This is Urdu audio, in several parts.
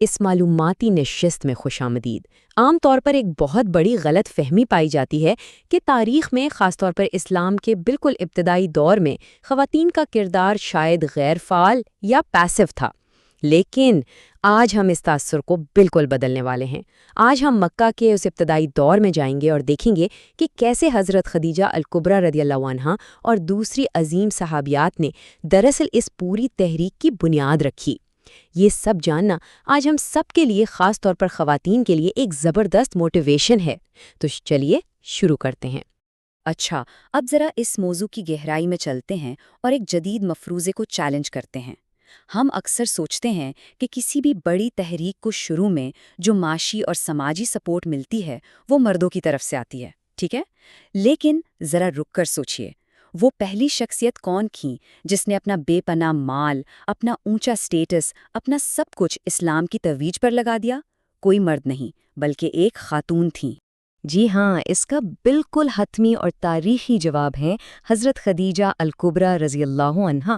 اس معلوماتی نشست میں خوش آمدید۔ عام طور پر ایک بہت بڑی غلط فہمی پائی جاتی ہے کہ تاریخ میں خاص طور پر اسلام کے بالکل ابتدائی دور میں خواتین کا کردار شاید غیر فعال یا پیسو تھا، لیکن آج ہم اس تاثر کو بالکل بدلنے والے ہیں۔ آج ہم مکہ کے اس ابتدائی دور میں جائیں گے اور دیکھیں گے کہ کیسے حضرت خدیجہ الکبریٰ رضی اللہ عنہا اور دوسری عظیم صحابیات نے دراصل اس پوری تحریک کی بنیاد رکھی۔ یہ سب جاننا آج ہم سب کے لیے، خاص طور پر خواتین کے لیے، ایک زبردست موٹیویشن ہے۔ تو چلیے شروع کرتے ہیں۔ اچھا، اب ذرا اس موضوع کی گہرائی میں چلتے ہیں اور ایک جدید مفروضے کو چیلنج کرتے ہیں۔ ہم اکثر سوچتے ہیں کہ کسی بھی بڑی تحریک کو شروع میں جو معاشی اور سماجی سپورٹ ملتی ہے وہ مردوں کی طرف سے آتی ہے، ٹھیک ہے؟ لیکن ذرا رک کر سوچئے، وہ پہلی شخصیت کون تھیں جس نے اپنا بے پناہ مال، اپنا اونچا سٹیٹس، اپنا سب کچھ اسلام کی ترویج پر لگا دیا؟ کوئی مرد نہیں، بلکہ ایک خاتون تھیں۔ جی ہاں، اس کا بالکل حتمی اور تاریخی جواب ہے حضرت خدیجہ الکبریٰ رضی اللہ عنہا۔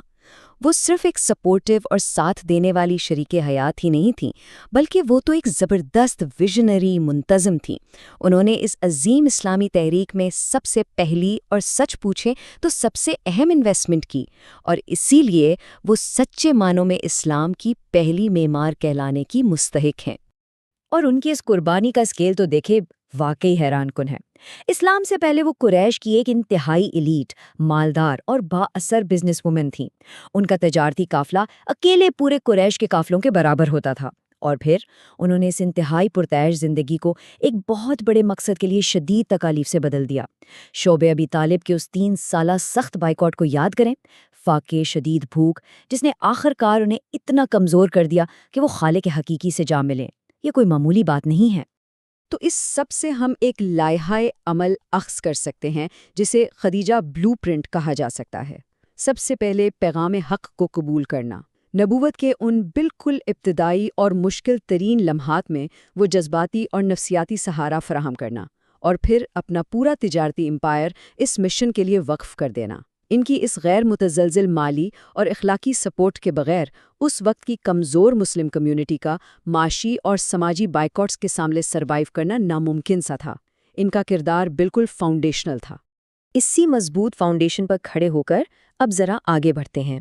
وہ صرف ایک سپورٹیو اور ساتھ دینے والی شریک حیات ہی نہیں تھیں، بلکہ وہ تو ایک زبردست ویژنری منتظم تھیں۔ انہوں نے اس عظیم اسلامی تحریک میں سب سے پہلی اور سچ پوچھیں تو سب سے اہم انویسٹمنٹ کی، اور اسی لیے وہ سچے معنوں میں اسلام کی پہلی معمار کہلانے کی مستحق ہیں۔ اور ان کی اس قربانی کا اسکیل تو دیکھے، واقعی حیران کن ہے۔ اسلام سے پہلے وہ قریش کی ایک انتہائی ایلیٹ، مالدار اور با اثر بزنس وومن تھیں۔ ان کا تجارتی قافلہ اکیلے پورے قریش کے قافلوں کے برابر ہوتا تھا، اور پھر انہوں نے اس انتہائی پرتعیش زندگی کو ایک بہت بڑے مقصد کے لیے شدید تکالیف سے بدل دیا۔ شعبہ ابی طالب کے اس 3 سالہ سخت بائیکاٹ کو یاد کریں، فاقے شدید بھوک جس نے آخر کار انہیں اتنا کمزور کر دیا کہ وہ خالق حقیقی سے جا ملیں۔ یہ کوئی معمولی بات نہیں ہے۔ تو اس سب سے ہم ایک لائحہ عمل اخذ کر سکتے ہیں جسے خدیجہ بلو پرنٹ کہا جا سکتا ہے۔ سب سے پہلے پیغام حق کو قبول کرنا۔ نبوت کے ان بالکل ابتدائی اور مشکل ترین لمحات میں وہ جذباتی اور نفسیاتی سہارا فراہم کرنا، اور پھر اپنا پورا تجارتی امپائر اس مشن کے لیے وقف کر دینا۔ ان کی اس غیر متزلزل مالی اور اخلاقی سپورٹ کے بغیر اس وقت کی کمزور مسلم کمیونٹی کا معاشی اور سماجی بائیکاٹس کے سامنے سروائیو کرنا ناممکن سا تھا۔ ان کا کردار بالکل فاؤنڈیشنل تھا۔ اسی مضبوط فاؤنڈیشن پر کھڑے ہو کر اب ذرا آگے بڑھتے ہیں۔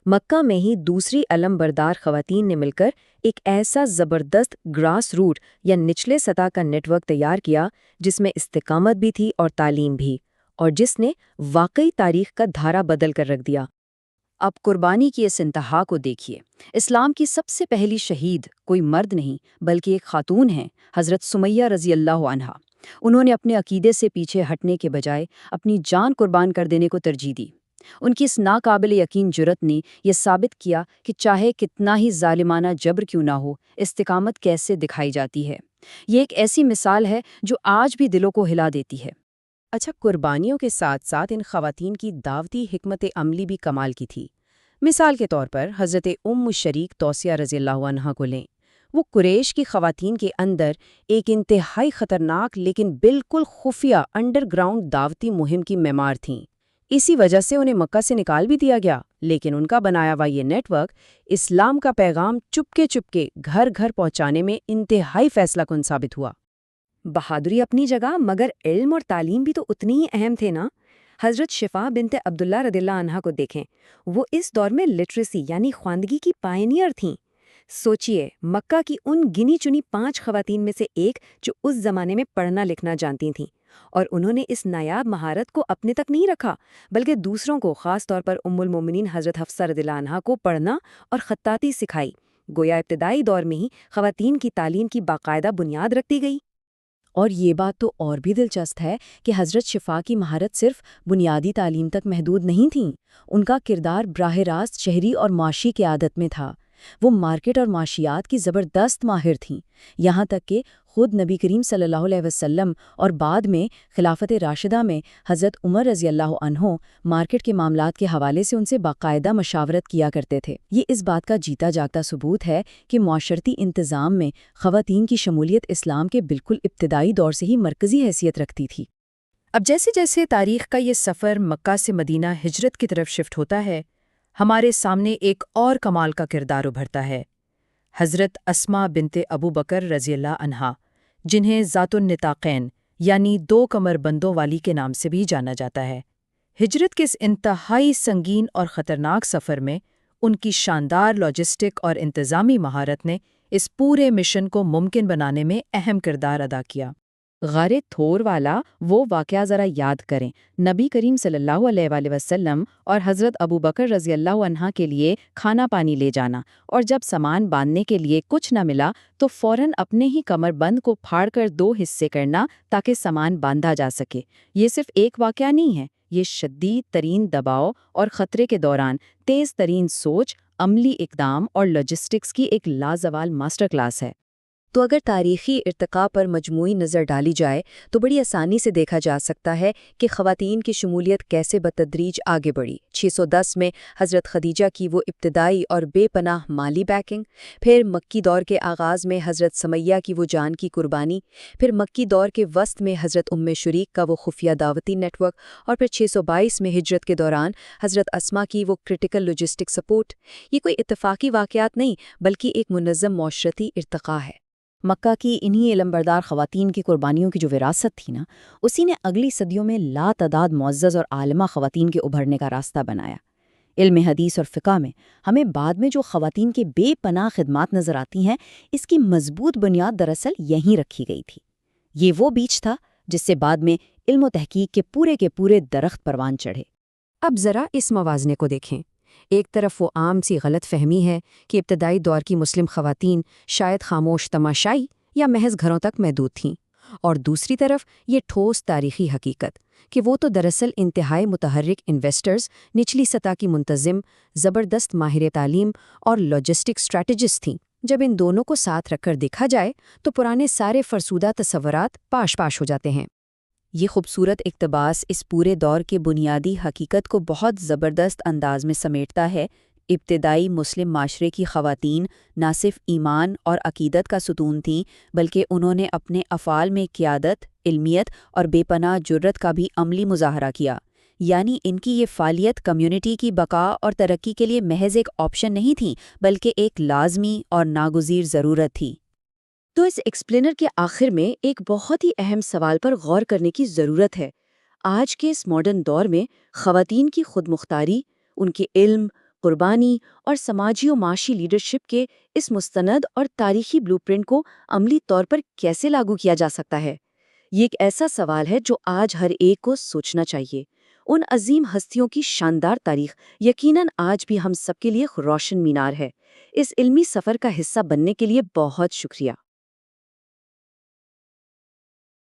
مکہ میں ہی دوسری علم بردار خواتین نے مل کر ایک ایسا زبردست گراس روٹ یا نچلے سطح کا نیٹ ورک تیار کیا جس میں استقامت بھی تھی اور تعلیم بھی، اور جس نے واقعی تاریخ کا دھارا بدل کر رکھ دیا۔ اب قربانی کی اس انتہا کو دیکھیے۔ اسلام کی سب سے پہلی شہید کوئی مرد نہیں بلکہ ایک خاتون ہیں، حضرت سمیہ رضی اللہ عنہا۔ انہوں نے اپنے عقیدے سے پیچھے ہٹنے کے بجائے اپنی جان قربان کر دینے کو ترجیح دی۔ ان کی اس ناقابل یقین جرأت نے یہ ثابت کیا کہ چاہے کتنا ہی ظالمانہ جبر کیوں نہ ہو، استقامت کیسے دکھائی جاتی ہے۔ یہ ایک ایسی مثال ہے جو آج بھی دلوں کو ہلا دیتی ہے۔ اچھا، قربانیوں کے ساتھ ساتھ ان خواتین کی دعوتی حکمت عملی بھی کمال کی تھی۔ مثال کے طور پر حضرت شریک توسیہ رضی اللہ عنہا کو لیں۔ وہ قریش کی خواتین کے اندر ایک انتہائی خطرناک لیکن بالکل خفیہ انڈر گراؤنڈ دعوتی مہم کی معمار تھیں۔ اسی وجہ سے انہیں مکہ سے نکال بھی دیا گیا، لیکن ان کا بنایا ہوا یہ نیٹ ورک اسلام کا پیغام چپکے چپکے گھر گھر پہنچانے میں انتہائی فیصلہ کن ثابت ہوا۔ بہادری اپنی جگہ، مگر علم اور تعلیم بھی تو اتنی ہی اہم تھے نا۔ حضرت شفا بنت عبداللہ رضی اللہ عنہا کو دیکھیں، وہ اس دور میں لٹریسی یعنی خواندگی کی پائنیئر تھیں۔ سوچئے، مکہ کی ان گنی چنی 5 خواتین میں سے ایک جو اس زمانے میں پڑھنا لکھنا جانتی تھیں، اور انہوں نے اس نایاب مہارت کو اپنے تک نہیں رکھا بلکہ دوسروں کو، خاص طور پر ام المومنین حضرت حفصہ رضی اللہ عنہا کو پڑھنا اور خطاطی سکھائی۔ گویا ابتدائی دور میں ہی خواتین کی تعلیم کی باقاعدہ بنیاد رکھ دی گئی۔ اور یہ بات تو اور بھی دلچسپ ہے کہ حضرت شفا کی مہارت صرف بنیادی تعلیم تک محدود نہیں تھیں۔ ان کا کردار براہ راست شہری اور معاشی قیادت میں تھا۔ وہ مارکیٹ اور معاشیات کی زبردست ماہر تھیں، یہاں تک کہ خود نبی کریم صلی اللہ علیہ وسلم اور بعد میں خلافت راشدہ میں حضرت عمر رضی اللہ عنہ مارکیٹ کے معاملات کے حوالے سے ان سے باقاعدہ مشاورت کیا کرتے تھے۔ یہ اس بات کا جیتا جاگتا ثبوت ہے کہ معاشرتی انتظام میں خواتین کی شمولیت اسلام کے بالکل ابتدائی دور سے ہی مرکزی حیثیت رکھتی تھی۔ اب جیسے جیسے تاریخ کا یہ سفر مکہ سے مدینہ ہجرت کی طرف شفٹ ہوتا ہے، ہمارے سامنے ایک اور کمال کا کردار ابھرتا ہے۔ حضرت اسما بنت ابو بکر رضی اللہ عنہا، جنہیں ذات النطاقین یعنی 2 کمر بندوں والی کے نام سے بھی جانا جاتا ہے۔ ہجرت کے اس انتہائی سنگین اور خطرناک سفر میں ان کی شاندار لاجسٹک اور انتظامی مہارت نے اس پورے مشن کو ممکن بنانے میں اہم کردار ادا کیا۔ غار تھور والا وہ واقعہ ذرا یاد کریں۔ نبی کریم صلی اللہ علیہ وآلہ وسلم اور حضرت ابو بکر رضی اللہ عنہ کے لیے کھانا پانی لے جانا، اور جب سامان باندھنے کے لیے کچھ نہ ملا تو فوراً اپنے ہی کمر بند کو پھاڑ کر 2 حصے کرنا تاکہ سامان باندھا جا سکے۔ یہ صرف ایک واقعہ نہیں ہے، یہ شدید ترین دباؤ اور خطرے کے دوران تیز ترین سوچ، عملی اقدام اور لاجسٹکس کی ایک لازوال ماسٹر کلاس ہے۔ تو اگر تاریخی ارتقاء پر مجموعی نظر ڈالی جائے تو بڑی آسانی سے دیکھا جا سکتا ہے کہ خواتین کی شمولیت کیسے بتدریج آگے بڑھی۔ 610 میں حضرت خدیجہ کی وہ ابتدائی اور بے پناہ مالی بیکنگ، پھر مکی دور کے آغاز میں حضرت سمیہ کی وہ جان کی قربانی، پھر مکی دور کے وسط میں حضرت ام شریک کا وہ خفیہ دعوتی نیٹ ورک، اور پھر 622 میں ہجرت کے دوران حضرت اسما کی وہ کرٹیکل لاجسٹک سپورٹ۔ یہ کوئی اتفاقی واقعات نہیں بلکہ ایک منظم معاشرتی ارتقاء ہے۔ مکہ کی انہی علمبردار خواتین کی قربانیوں کی جو وراثت تھی نا، اسی نے اگلی صدیوں میں لا تعداد معزز اور عالمہ خواتین کے ابھرنے کا راستہ بنایا۔ علم حدیث اور فقہ میں ہمیں بعد میں جو خواتین کے بے پناہ خدمات نظر آتی ہیں، اس کی مضبوط بنیاد دراصل یہیں رکھی گئی تھی۔ یہ وہ بیج تھا جس سے بعد میں علم و تحقیق کے پورے درخت پروان چڑھے۔ اب ذرا اس موازنے کو دیکھیں۔ ایک طرف وہ عام سی غلط فہمی ہے کہ ابتدائی دور کی مسلم خواتین شاید خاموش تماشائی یا محض گھروں تک محدود تھیں، اور دوسری طرف یہ ٹھوس تاریخی حقیقت کہ وہ تو دراصل انتہائی متحرک انویسٹرز، نچلی سطح کی منتظم، زبردست ماہر تعلیم اور لاجسٹک اسٹریٹجسٹ تھیں۔ جب ان دونوں کو ساتھ رکھ کر دیکھا جائے تو پرانے سارے فرسودہ تصورات پاش ہو جاتے ہیں۔ یہ خوبصورت اقتباس اس پورے دور کے بنیادی حقیقت کو بہت زبردست انداز میں سمیٹتا ہے۔ ابتدائی مسلم معاشرے کی خواتین نہ صرف ایمان اور عقیدت کا ستون تھیں، بلکہ انہوں نے اپنے افعال میں قیادت، علمیت اور بے پناہ جرت کا بھی عملی مظاہرہ کیا۔ یعنی ان کی یہ فعالیت کمیونٹی کی بقا اور ترقی کے لیے محض ایک آپشن نہیں تھی بلکہ ایک لازمی اور ناگزیر ضرورت تھی۔ تو اس ایکسپلینر کے آخر میں ایک بہت ہی اہم سوال پر غور کرنے کی ضرورت ہے۔ آج کے اس ماڈرن دور میں خواتین کی خود مختاری، ان کے علم، قربانی اور سماجی و معاشی لیڈرشپ کے اس مستند اور تاریخی بلو پرنٹ کو عملی طور پر کیسے لاگو کیا جا سکتا ہے؟ یہ ایک ایسا سوال ہے جو آج ہر ایک کو سوچنا چاہیے۔ ان عظیم ہستیوں کی شاندار تاریخ یقیناً آج بھی ہم سب کے لیے روشن مینار ہے۔ اس علمی سفر کا حصہ بننے کے لیے بہت شکریہ۔